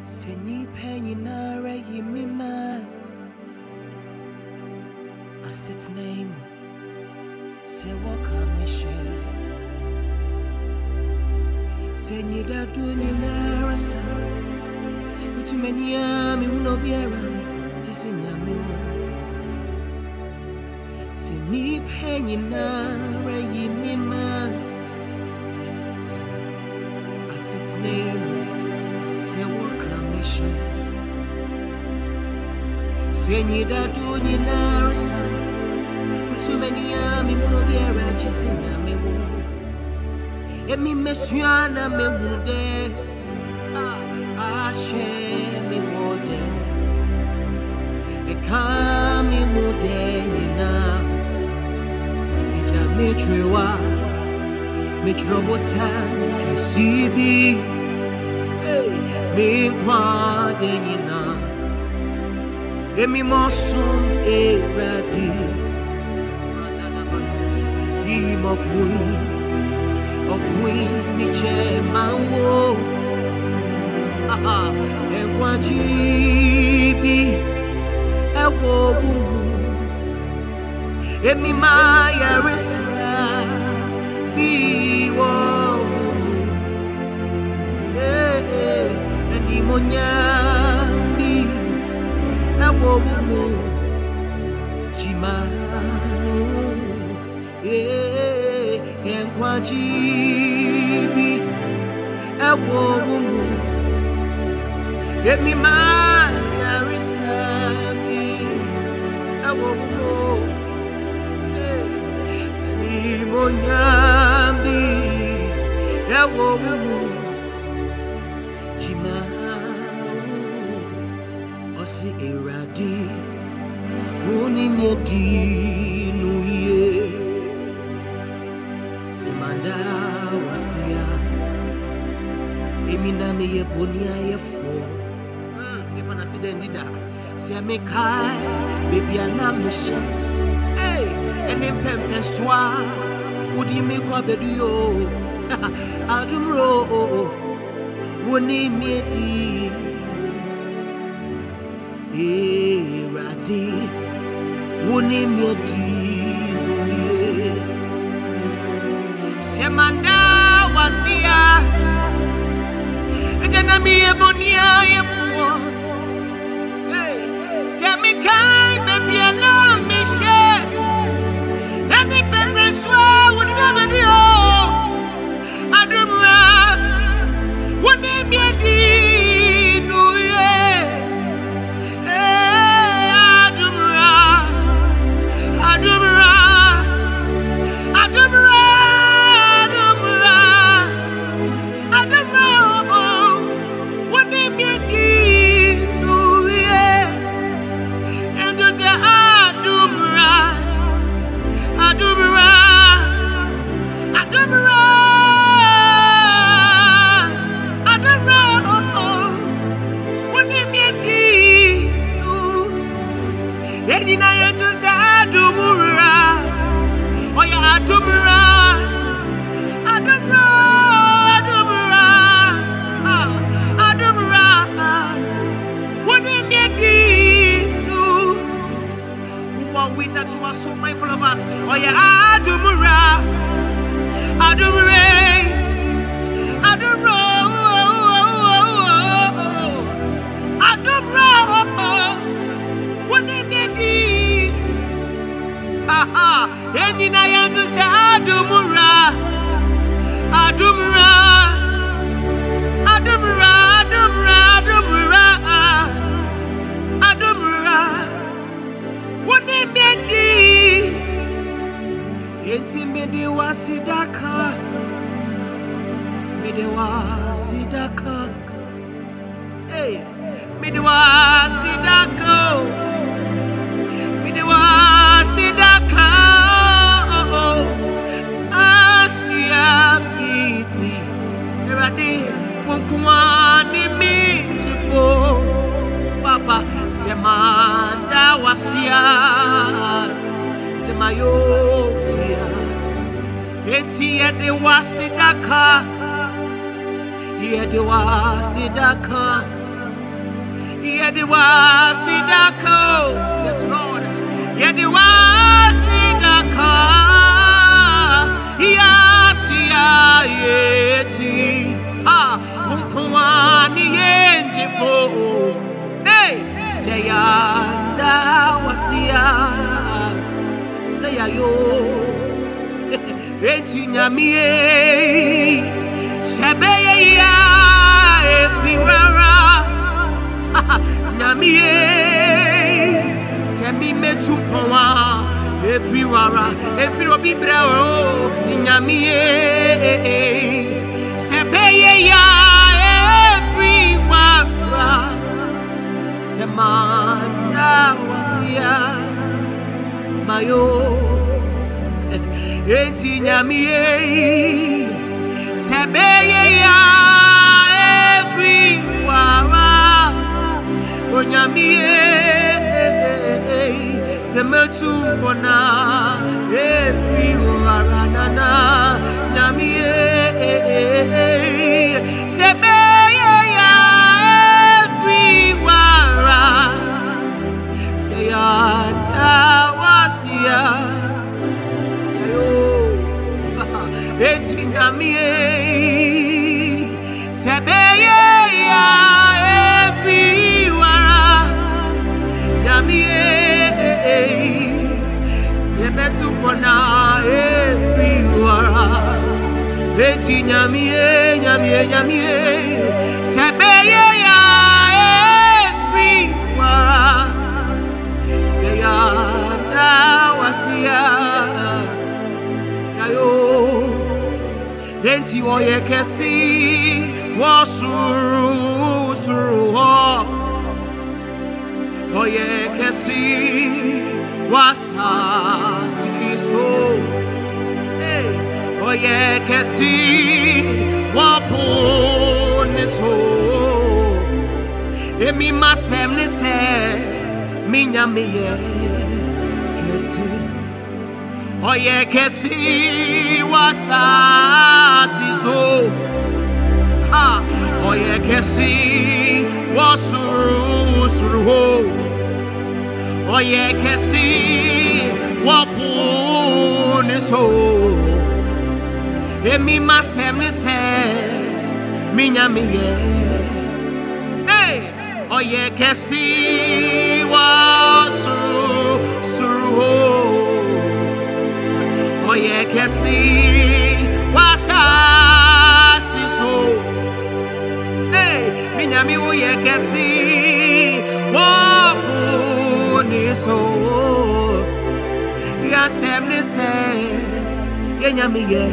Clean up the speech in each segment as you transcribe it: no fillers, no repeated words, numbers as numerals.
Seni penny nara yimima. I sit name. Say walk a mission. Seni da duni nara sa. Too many me will not be around. This in me. Seni penny nara yimima. I sit name. Say walk a mission. Seni da duni nara sa. Too many me will not be around. This in me. Emi mesuana me wude. Ashe me wude. Eka me wude na. Ija metrewa. Metrobotan kesibi. Me kwade na. Emi mosum eradi. Yi mo queen ni che mawo Ekwajibi ewo wumu Emi maya risa biwo wumu Eni monyambi ewo wumu Chimanu Ekwajibi ewo wumu Emi maya risabi ewo wumu Eni monyambi ewo wumu Chimanu osi eradi Wuni miedi nuye Semanda wasia Emina me ye bonia ye fo If an accident did that See me kai Baby ana misha Hey Ene pempe swa Udi me kwa bedu yo Adumro Wuni miedi Radi Wuni miedi Semanda wasia Ejana mi ebonia yefuo Semi kai baby ala mishe Eni pepe swa wudi gabedio Adumra Wuni miedi nuye Adumra Adumra Adumra That you are so mindful of us. Oh yeah, Adumura, Adumure, Adumro, Adumro. What they be? Any night to say Adumura, Adumura, Adumura, Adumura, Adumura, Adumura. Wone medi Eti medi wasidaka Medi wasidaka Hey Medi wasidaka Medi wasidaka Asia miti Eradi Wonkuwani mitifo Papa Semanda wasia Temayotia Eti ede wasidaka Ede wasidaka Yediwasidako, yes Lord, Yediwasidaka, Yasia yeti, Unkumani yenjifo, hey, Sayanda wasia, Neyayo, Eti nyamie, Sebeye ya efiwara, Nyamie, Semi metupoa, efiwara, efiro bibrao, Nyamie, Sebeye ya efiwara, Semana wasia, Mayo, Eti nyamie, Sebeye ya efiwara, Onyamie, Semetumpona, everywhere, nana, Nyamie, Sebeye ya everywhere, Sayanda wasia, Eti Nyamie, Sebeye ya Yebetupona everywhere. Eti Nyamie, Nyamie, Nyamie, Sebeye ya everywhere. Sayanda wasia, Yayo. Enti oye kesi, wasuru suru ho. Oye kesi wasasi so, hey. Oye kesi wapone so, emi masem ne se minyamiye kesi. Oye kesi wasasi so, ha. Oye kesi wasuru suru ho. Oye kesi wapune so, emi masem ne se minyamiye, hey. Oye kesi wasuru suru, oye kesi wasasi so, hey. Minyami oye kesi wapune so, Yasem ne se Yenyamiye,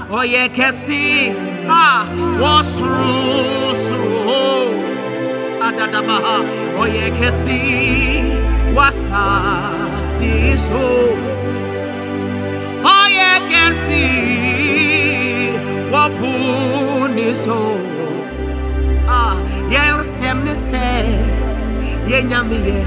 Oye kesi wasuru suru, Adadabaha, Oye kesi wasasi so, Oye kesi wapune so, Yasem ne se Yenyamiye,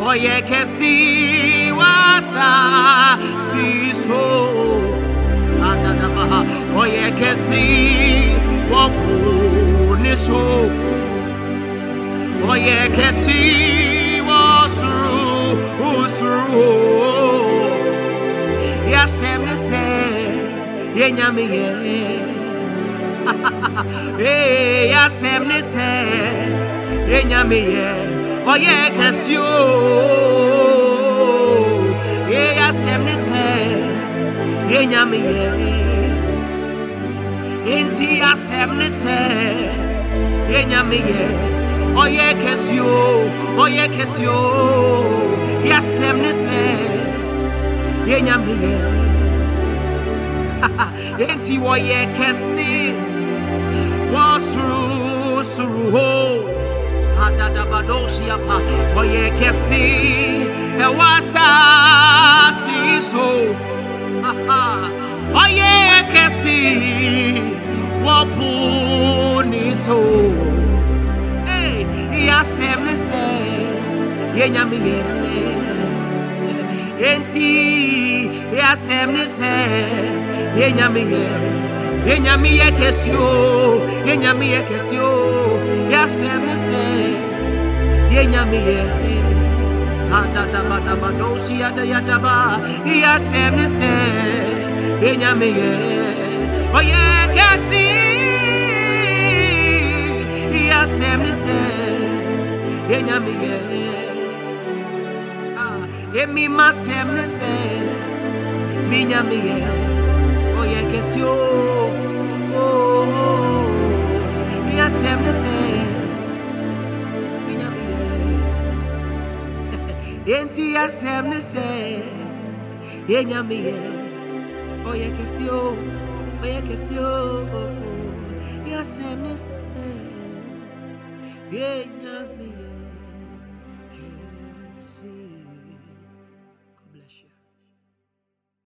Oye kesi wasasi so, Adadabaha, Oye kesi wapune so, Oye kesi wasuru, Yasem ne se Yenyamiye, hey. Yasem ne se Yenyamiye, Oye kesi o, Yasem ne se Yenyamiye, Enti Yasem ne se Yenyamiye, Oye kesi o, Oye kesi o, Yasem ne se Yenyamiye, Enti Oye kesi wasuru suru ho, Adadabadoshi apa, Oye kesi wasasi so, Oye kesi wapune so, hey. Yasem ne se Yenyamiye, Enti Yasem ne se Yenyamiye, Yenyami yekesio, yenyami yekesio, yasemese, yenyami ye, adadaba dosi adayadaba, yasemese, yenyami ye, oyekesi, yasemese, yenyami ye, yemi masemese, minyami ye, oyekesio. Yasemese, Enti yasemese, yenyamiye, oyekesio, yasemese, yenyamiye.